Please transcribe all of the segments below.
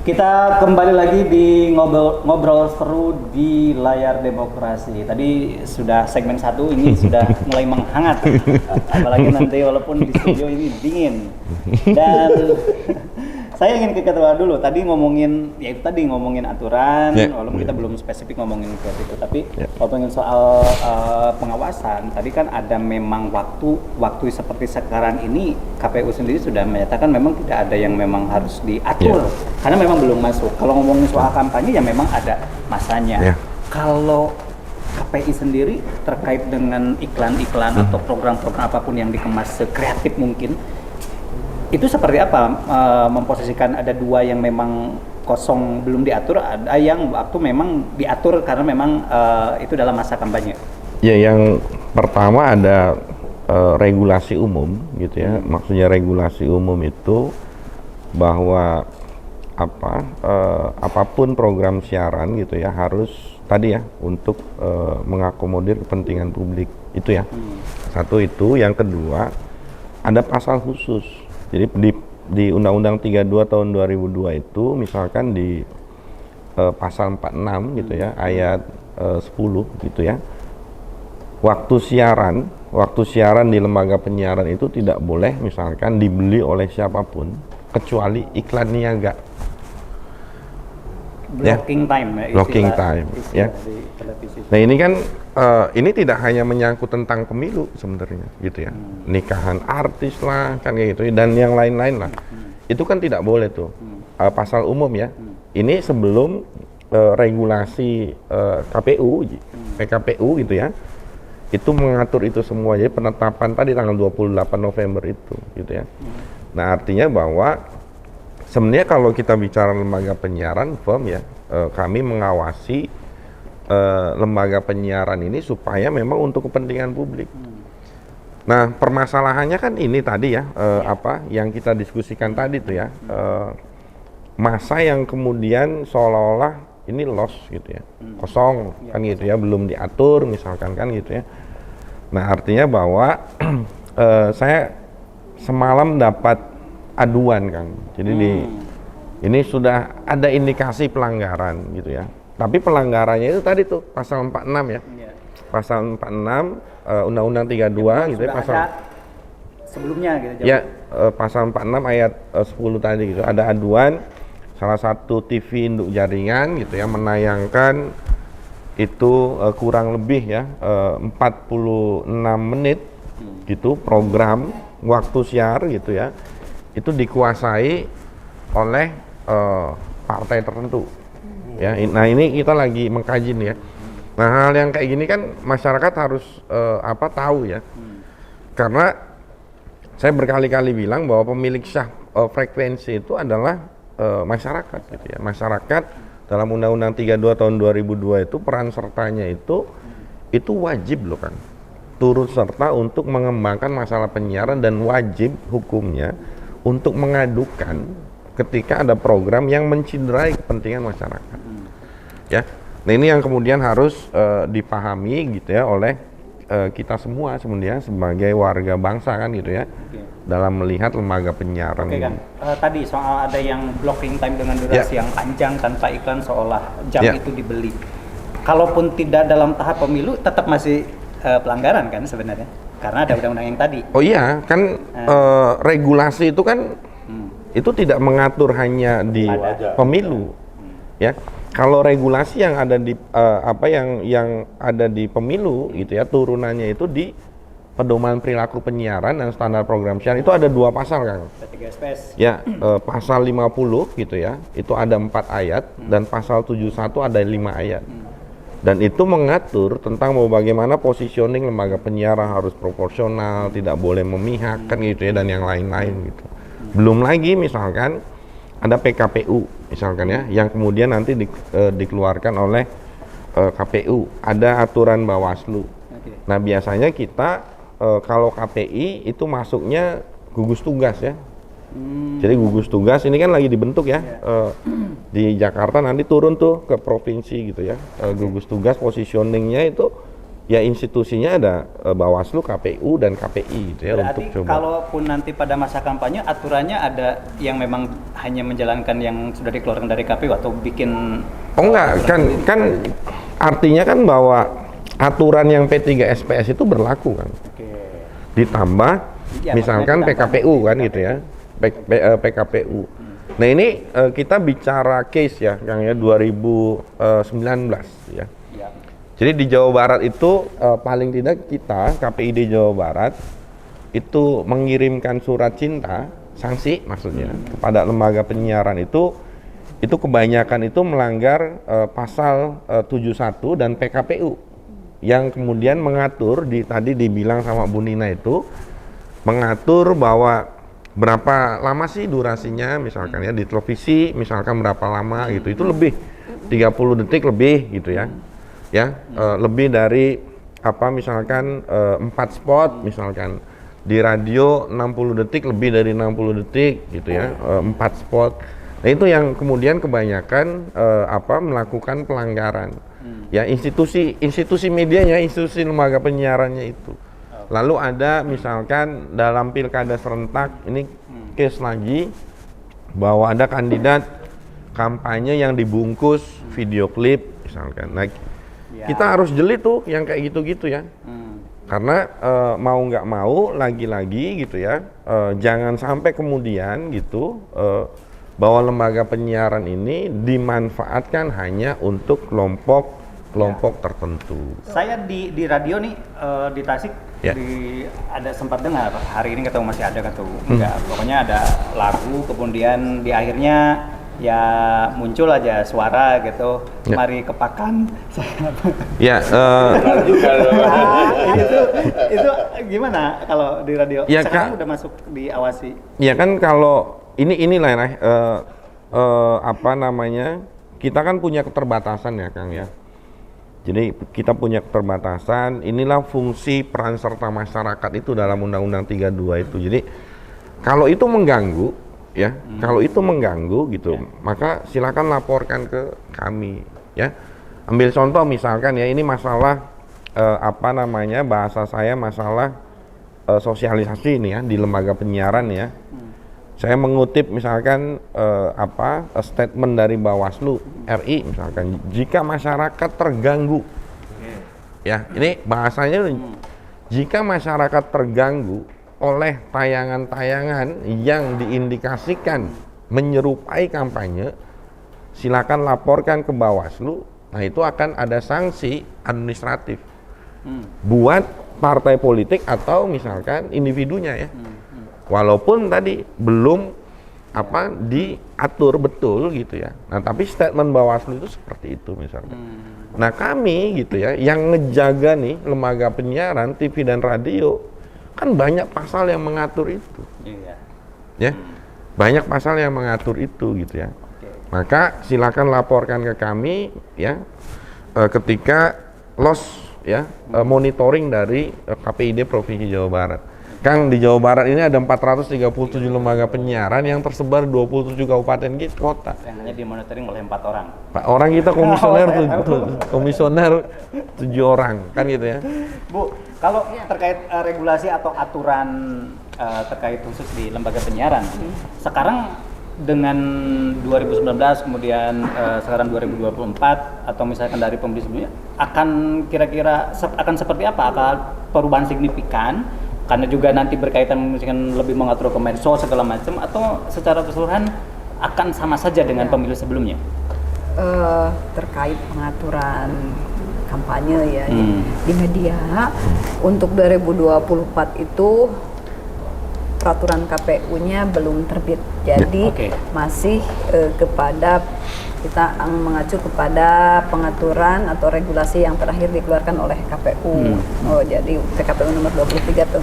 Kita kembali lagi di ngobrol seru di layar demokrasi. Tadi sudah segmen 1, ini sudah mulai menghangat. Apalagi nanti walaupun di studio ini dingin. Dan saya ingin ke ketua dulu. Tadi ngomongin, ya itu tadi ngomongin aturan, walaupun kita belum spesifik ngomongin ke itu. Tapi ngomongin soal pengawasan, tadi kan ada memang waktu seperti sekarang ini KPU sendiri sudah menyatakan memang tidak ada yang memang harus diatur. Karena memang belum masuk. Kalau ngomongin soal kampanye ya memang ada masanya. Kalau KPI sendiri terkait dengan iklan-iklan atau program-program apapun yang dikemas sekreatif mungkin, itu seperti apa memposisikan ada dua yang memang kosong belum diatur, ada yang waktu memang diatur karena memang itu dalam masa kampanye? Ya, yang pertama ada regulasi umum gitu ya. Maksudnya regulasi umum itu bahwa apapun program siaran gitu ya harus tadi ya untuk mengakomodir kepentingan publik itu ya. Satu itu, yang kedua ada pasal khusus. Jadi di Undang-Undang 32 tahun 2002 itu misalkan di pasal 46 gitu ya, ayat 10 gitu ya. Waktu siaran di lembaga penyiaran itu tidak boleh misalkan dibeli oleh siapapun kecuali iklan niaga. Blocking time ya, blocking time ya. Nah ini kan ini tidak hanya menyangkut tentang pemilu sebenarnya gitu ya, nikahan artis lah kan kayak gitu dan yang lain-lain lah. Itu kan tidak boleh tuh pasal umum ya. Ini sebelum regulasi KPU PKPU gitu ya, itu mengatur itu semua. Jadi penetapan tadi tanggal 28 November itu gitu ya. Nah artinya bahwa sebenarnya kalau kita bicara lembaga penyiaran firm ya, kami mengawasi lembaga penyiaran ini supaya memang untuk kepentingan publik. Nah permasalahannya kan ini tadi ya, yang kita diskusikan tadi tuh ya, masa yang kemudian seolah-olah ini lost gitu ya, kosong kan gitu ya, belum diatur misalkan kan gitu ya. Nah artinya bahwa saya semalam dapat aduan Kang, jadi ini sudah ada indikasi pelanggaran gitu ya. Tapi pelanggarannya itu tadi tuh pasal 46 ya, pasal 46 Undang-Undang 32 gitu ya, pasal sebelumnya gitu ya, pasal 46 ayat 10 tadi gitu, ada aduan salah satu TV induk jaringan gitu ya menayangkan itu kurang lebih ya 46 menit gitu program waktu siar gitu ya, itu dikuasai oleh partai tertentu ya. Nah ini kita lagi mengkaji nih ya. Nah hal yang kayak gini kan masyarakat harus tahu ya, karena saya berkali-kali bilang bahwa pemilik sah frekuensi itu adalah masyarakat gitu ya. Masyarakat dalam Undang-Undang 32 tahun 2002 itu peran sertanya itu wajib loh kan, turut serta untuk mengembangkan masalah penyiaran dan wajib hukumnya untuk mengadukan ketika ada program yang menciderai kepentingan masyarakat. Ya. Nah, ini yang kemudian harus dipahami gitu ya oleh kita semua sebenarnya sebagai warga bangsa kan gitu ya. Dalam melihat lembaga penyiaran. Kan. Tadi soal ada yang blocking time dengan durasi yang panjang tanpa iklan seolah jam itu dibeli. Kalaupun tidak dalam tahap pemilu tetap masih pelanggaran kan sebenarnya. Karena ada undang-undang yang tadi. Oh iya, kan regulasi itu kan itu tidak mengatur hanya di pemilu, ya. Kalau regulasi yang ada di yang ada di pemilu gitu ya, turunannya itu di Pedoman Perilaku Penyiaran dan Standar Program Siaran itu ada 2 pasal Kang. Ya, pasal 50 gitu ya, itu ada 4 ayat dan pasal 71 ada 5 ayat. Dan itu mengatur tentang bagaimana positioning lembaga penyiaran harus proporsional, tidak boleh memihak kan gitu ya, dan yang lain-lain gitu. Belum lagi misalkan ada PKPU misalkan ya, yang kemudian nanti dikeluarkan oleh KPU, ada aturan Bawaslu. Nah biasanya kita kalau KPI itu masuknya gugus tugas ya. Jadi gugus tugas ini kan lagi dibentuk ya, di Jakarta nanti turun tuh ke provinsi gitu ya. Gugus tugas positioningnya itu ya institusinya ada Bawaslu, KPU dan KPI gitu ya. Berarti untuk coba. kalaupun nanti pada masa kampanye aturannya ada yang memang hanya menjalankan yang sudah dikeluarkan dari KPU atau bikin enggak, kan artinya kan bahwa aturan yang P3 SPS itu berlaku kan. Oke. Ditambah Ya, misalkan maksudnya PKPU kan gitu ya. PKPU. Nah, ini kita bicara case ya, Kang ya 2019 ya. Ya. Jadi di Jawa Barat itu paling tidak kita KPID Jawa Barat itu mengirimkan surat cinta sanksi maksudnya kepada lembaga penyiaran itu kebanyakan itu melanggar pasal 71 dan PKPU yang kemudian mengatur tadi dibilang sama Bu Nina itu mengatur bahwa berapa lama sih durasinya misalkan ya di televisi misalkan berapa lama gitu itu lebih 30 detik lebih gitu ya. Lebih dari misalkan 4 spot misalkan di radio 60 detik lebih dari 60 detik gitu ya 4 spot. Nah itu yang kemudian kebanyakan melakukan pelanggaran ya institusi medianya, institusi lembaga penyiarannya itu. Lalu ada misalkan dalam pilkada serentak ini case lagi bahwa ada kandidat kampanye yang dibungkus video klip misalkan. Nah, kita harus jeli tuh yang kayak gitu-gitu ya. Karena mau nggak mau lagi-lagi gitu ya, jangan sampai kemudian gitu bahwa lembaga penyiaran ini dimanfaatkan hanya untuk kelompok tertentu. Saya di radio nih di Tasik ada sempat dengar hari ini ketemu masih ada ketemu enggak, pokoknya ada lagu kemudian di akhirnya ya muncul aja suara gitu, mari kepakan. Itu gimana kalau di radio? Ya, sekarang udah masuk diawasi. Ya kan kalau inilah kita kan punya keterbatasan ya Kang ya. Jadi kita punya keterbatasan, inilah fungsi peran serta masyarakat itu dalam Undang-Undang 32 itu. Jadi kalau itu mengganggu ya, kalau itu mengganggu gitu, maka silakan laporkan ke kami ya. Ambil contoh misalkan ya, ini masalah bahasa saya masalah sosialisasi ini ya di lembaga penyiaran ya. Saya mengutip misalkan statement dari Bawaslu RI misalkan, jika masyarakat terganggu, ya ini bahasanya, jika masyarakat terganggu oleh tayangan-tayangan yang diindikasikan menyerupai kampanye, silakan laporkan ke Bawaslu. Nah itu akan ada sanksi administratif buat partai politik atau misalkan individunya ya. Walaupun tadi belum diatur betul gitu ya. Nah, tapi statement Bawaslu itu seperti itu misalnya. Nah, kami gitu ya yang ngejaga nih lembaga penyiaran TV dan radio kan banyak pasal yang mengatur itu. Ya. Banyak pasal yang mengatur itu gitu ya. Maka silakan laporkan ke kami ya ketika monitoring dari KPID Provinsi Jawa Barat. Kang, di Jawa Barat ini ada 437 lembaga penyiaran yang tersebar 27 kabupaten kota. Yang hanya dimonitoring oleh 4 orang. Pak orang kita komisioner 7 orang, kan gitu ya. Bu, kalau terkait regulasi atau aturan terkait khusus di lembaga penyiaran, sekarang dengan 2019 kemudian sekarang 2024 atau misalkan dari pemilu sebelumnya akan kira-kira akan seperti apa? Akan perubahan signifikan? Karena juga nanti berkaitan misalkan lebih mengatur ke medsos segala macam, atau secara keseluruhan akan sama saja dengan pemilu sebelumnya? Terkait pengaturan kampanye ya di media untuk 2024 itu peraturan KPU-nya belum terbit, jadi masih kepada kita mengacu kepada pengaturan atau regulasi yang terakhir dikeluarkan oleh KPU. Jadi PKPU nomor 23 itu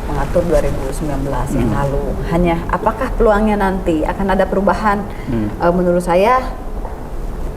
mengatur 2019 yang lalu. Hanya apakah peluangnya nanti akan ada perubahan? Menurut saya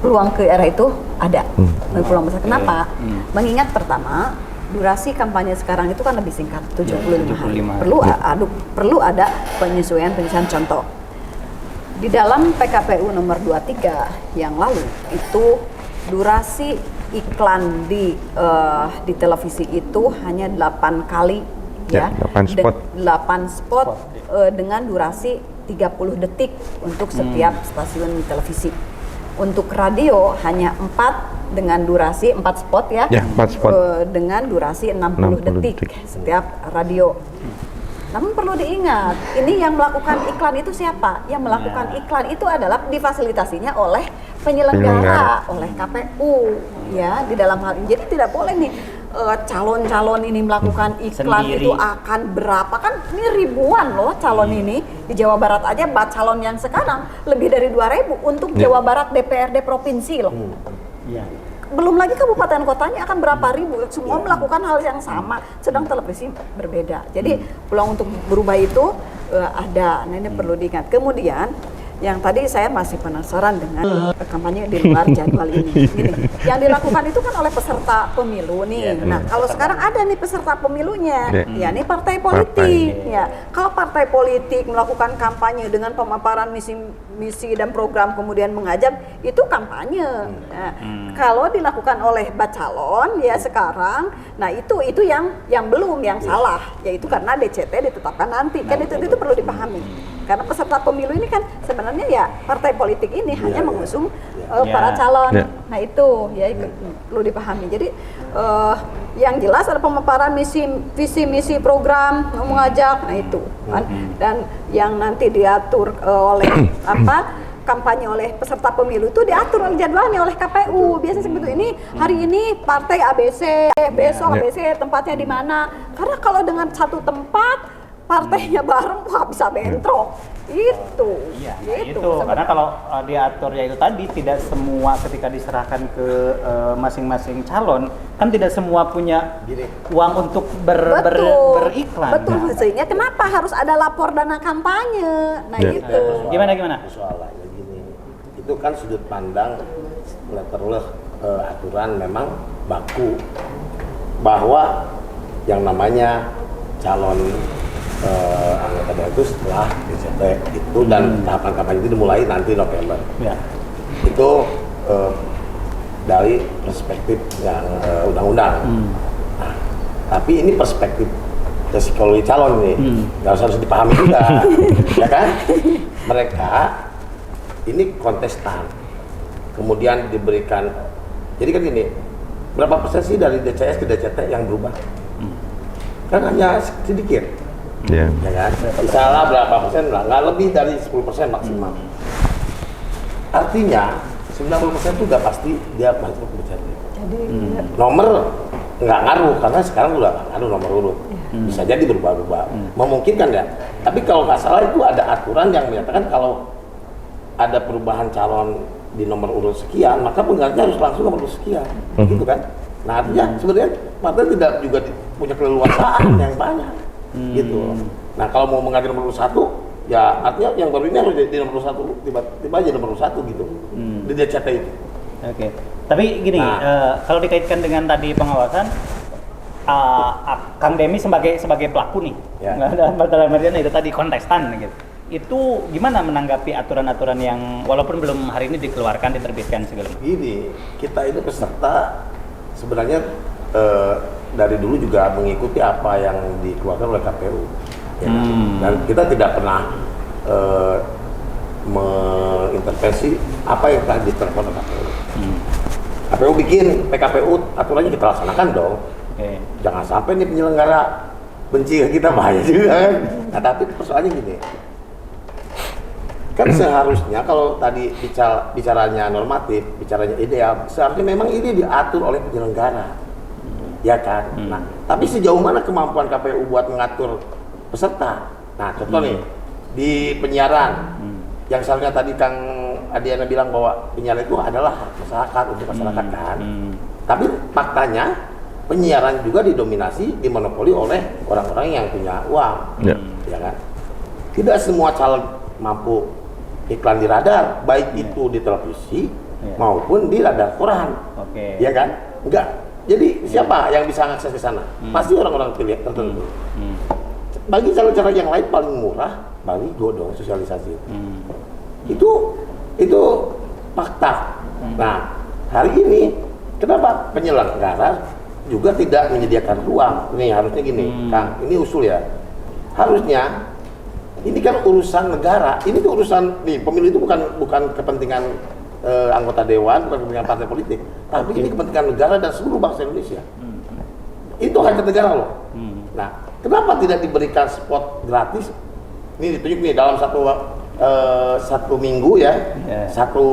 peluang ke arah itu ada. Peluang besar. Kenapa? Mengingat pertama durasi kampanye sekarang itu kan lebih singkat, 75 hari. Perlu ada penyesuaian contoh. Di dalam PKPU nomor 23 yang lalu itu durasi iklan di televisi itu hanya 8 kali Ya, 8 spot. 8 spot dengan durasi 30 detik untuk setiap stasiun televisi. Untuk radio hanya 4 dengan durasi 4 spot ya. Ya, 4 spot. Dengan durasi 60 detik setiap radio. Namun perlu diingat, ini yang melakukan iklan itu siapa? Yang melakukan iklan itu adalah difasilitasinya oleh penyelenggara, oleh KPU ya di dalam hal ini. Jadi tidak boleh nih calon-calon ini melakukan iklan Sendiri. itu akan berapa, kan ini ribuan loh calon ini di Jawa Barat aja, calon yang sekarang lebih dari 2.000 untuk Jawa Barat DPRD provinsi loh. Iya. Belum lagi kabupaten kotanya akan berapa ribu, semua melakukan hal yang sama, sedang televisi berbeda. Jadi peluang untuk berubah itu ada, nah ini perlu diingat. Kemudian yang tadi saya masih penasaran dengan kampanye di luar jadwal ini. Gini, yang dilakukan itu kan oleh peserta pemilu nih. Nah, kalau sekarang ada nih peserta pemilunya, ya nih partai politik. Ya, kalau partai politik melakukan kampanye dengan pemaparan misi dan program kemudian mengajak, itu kampanye. Nah, kalau dilakukan oleh bacalon ya sekarang, nah itu yang belum, yang salah, yaitu karena DCT ditetapkan nanti. Kan itu perlu dipahami. Karena peserta pemilu ini kan sebenarnya ya partai politik ini hanya mengusung para calon. Nah itu ya perlu dipahami. Jadi yang jelas ada pemaparan visi misi program mengajak, nah itu kan. Dan yang nanti diatur oleh kampanye oleh peserta pemilu itu diatur oleh jadwalnya oleh KPU. Biasanya seperti ini, hari ini partai ABC, besok ABC tempatnya di mana. Karena kalau dengan satu tempat partainya bareng, wah bisa bentrok. Itu. Iya, itu. Karena kalau diatur ya itu tadi, tidak semua ketika diserahkan ke masing-masing calon, kan tidak semua punya uang untuk beriklan. Betul, sehingga kenapa harus ada lapor dana kampanye? Nah itu. Gimana? Soalnya gini, itu kan sudut pandang letterleh aturan memang baku bahwa yang namanya calon anggota dewan itu setelah DCT itu dan tahapan kampanye itu dimulai nanti November. Ya. Itu dari perspektif yang undang-undang. Nah, tapi ini perspektif psikologi calon nih, harus dipahami juga, ya kan? Mereka ini kontestan, kemudian diberikan. Jadi kan ini berapa persen sih dari DCS ke DCT yang berubah? Kan hanya sedikit. Ya kan? Misalnya berapa persen lah, nggak lebih dari 10% maksimal. Artinya 90% itu udah pasti dia masuk ke DCT. Jadi nomor nggak ngaruh karena sekarang udah nggak ngaruh nomor urut. Bisa jadi berubah-ubah, memungkinkan ya. Tapi kalau nggak salah itu ada aturan yang menyatakan kalau ada perubahan calon di nomor urut sekian, maka penggantinya harus langsung nomor urut sekian, gitu kan? Nah artinya sebenarnya partai tidak juga punya keleluasaan yang banyak. Gitu. Nah kalau mau mengganti nomor 1, ya artinya yang baru ini harus di nomor 1, tiba-tiba aja nomor 1 gitu di DCT itu. Oke. Tapi gini, kalau dikaitkan dengan tadi pengawasan, Kang Demi sebagai pelaku nih, dalam artian itu tadi kontestan gitu. Itu gimana menanggapi aturan-aturan yang walaupun belum hari ini dikeluarkan, diterbitkan segala macam? Gini, kita itu peserta sebenarnya dari dulu juga mengikuti apa yang dikeluarkan oleh KPU, ya. Dan kita tidak pernah mengintervensi apa yang telah diterapkan oleh KPU. KPU bikin PKPU, aturannya kita laksanakan dong. Jangan sampai nih penyelenggara benci kita, bahaya juga kan. Nah tapi persoalannya gini, kan seharusnya kalau tadi bicaranya normatif, bicaranya ideal, seharusnya memang ini diatur oleh penyelenggara. Ya kan. Nah, tapi sejauh mana kemampuan KPU buat mengatur peserta? Nah, contoh nih di penyiaran, yang seharusnya tadi Kang Adiana bilang bahwa penyiaran itu adalah hak masyarakat untuk masyarakat kan. Tapi faktanya penyiaran juga didominasi, dimonopoli oleh orang-orang yang punya uang, ya kan. Tidak semua calon mampu iklan di radar, baik itu di televisi maupun di radar koran, ya kan? Enggak. Jadi siapa yang bisa akses ke sana? Pasti orang-orang pilihan tertentu. Bagi cara-cara yang lain paling murah, bagi gue dong sosialisasi. Itu fakta. Nah hari ini kenapa penyelenggara juga tidak menyediakan ruang? Nih harusnya gini, Kang, ini usul ya. Harusnya ini kan urusan negara, ini tuh urusan nih pemilu itu bukan kepentingan anggota dewan, bukan kepentingan partai politik, tapi ini kepentingan negara dan seluruh bangsa Indonesia. Itu hak negara loh. Nah, kenapa tidak diberikan spot gratis? Ini ditunjuk nih dalam satu minggu ya, satu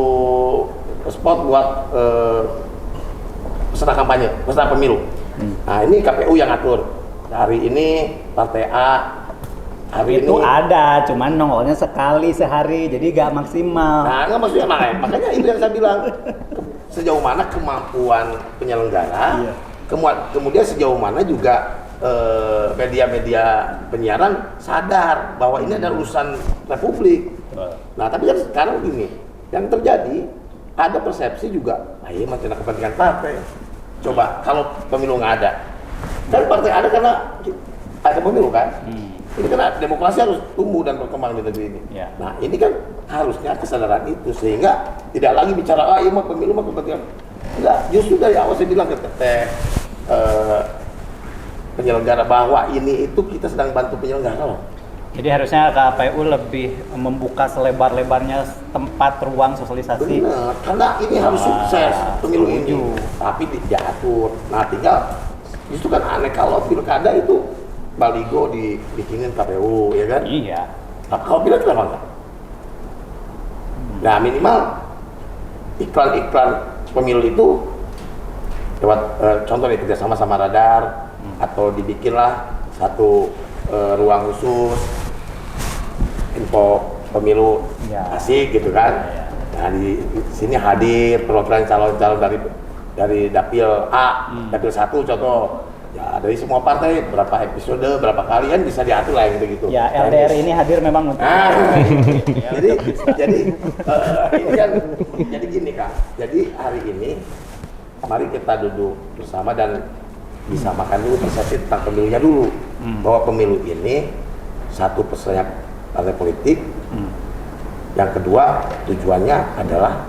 spot buat peserta kampanye, peserta pemilu. Nah, ini KPU yang atur. Hari ini partai A, hari itu ini ada, cuman nongolnya sekali sehari, jadi gak maksimal. Nah, nggak maksudnya makanya itu yang saya bilang, sejauh mana kemampuan penyelenggara, kemudian sejauh mana juga media-media penyiaran sadar bahwa ini adalah urusan republik. Nah, tapi kan sekarang gini, yang terjadi ada persepsi juga, iya masih ada kepentingan partai. Coba kalau pemilu nggak ada, kan partai ada karena ada pemilu kan? Ini karena demokrasi harus tumbuh dan berkembang di negeri ini. Nah, ini kan harusnya kesadaran itu sehingga tidak lagi bicara iya mah pemilu mah kepentingan. Enggak, justru dari awal saya bilang ke penyelenggara bahwa ini itu kita sedang bantu penyelenggara loh. Jadi harusnya KPU lebih membuka selebar-lebarnya tempat ruang sosialisasi. Benar, karena ini harus sukses pemilu ini. Tapi diatur. Nah, tinggal justru kan aneh kalau pilkada itu baligo dibikinin KPU, ya kan? Iya. Tapi kalau pilkada kenapa enggak? Nah, minimal iklan-iklan pemilu itu lewat contoh nih kerjasama sama Radar atau dibikinlah satu ruang khusus info pemilu asik gitu kan. Nah, di sini hadir perwakilan calon-calon dari dapil A, dapil 1 contoh. Ya, dari semua partai berapa episode, berapa kali kan bisa diatur lah gitu. Ya, LDR ini hadir memang untuk jadi ini kan jadi gini Kak. Jadi hari ini mari kita duduk bersama dan disamakan dulu persepsi tentang pemilunya dulu. Bahwa pemilu ini satu peserta partai politik. Yang kedua tujuannya adalah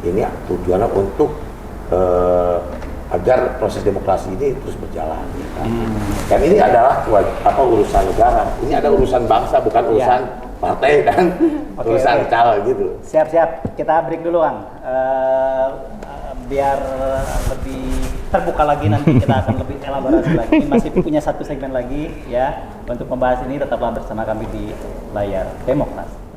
ini tujuannya untuk agar proses demokrasi ini terus berjalan. Dan ini adalah urusan negara. Ini ada urusan bangsa, bukan urusan partai dan urusan calon gitu. Siap-siap, kita break dulu Kang. Biar lebih terbuka lagi nanti kita akan lebih elaborasi lagi. Ini masih punya satu segmen lagi ya. Untuk membahas ini tetaplah bersama kami di Layar Demokrasi.